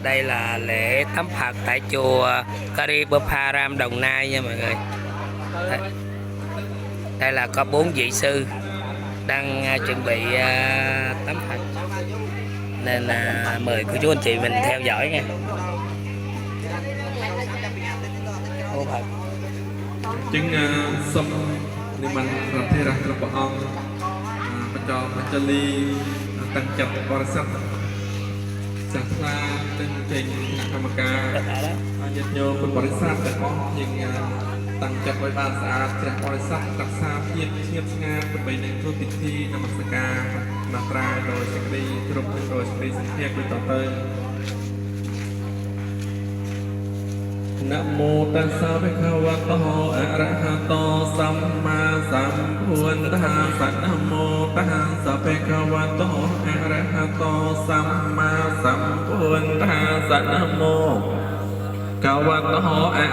Đây là lễ tắm Phật tại chùa Karipapa Đồng Nai nha mọi người. Đây là có 4 vị sư đang chuẩn bị tắm Phật, nên mời cô chú anh chị mình theo dõi nha. Ô Phật chứng sâm niệm man làm thế ra trong bảo ông cho ly tăng chập bò sắt sạch ra trên trình tham ca nhiệt nhô con bò sắtแต่ก็ยังตั้งจับไว้บ้านสะอาดจากบริษัทรักษาเพียรเทียบงานเป็นใบหนึ่งทุกพิธีนมัสการมาตราโดยสิ่งดีตรุษโดยสิ่งดีสิ่งเทียบต่อเติมนะโมตัสสะภะคะวะโตอะระหะโตสัมมาสัมพุทธัสสะนะโมตัสสะภะคะวะโตอะระหะโตสัมมาสัมพุทธัสสะนะโม Cao văn đó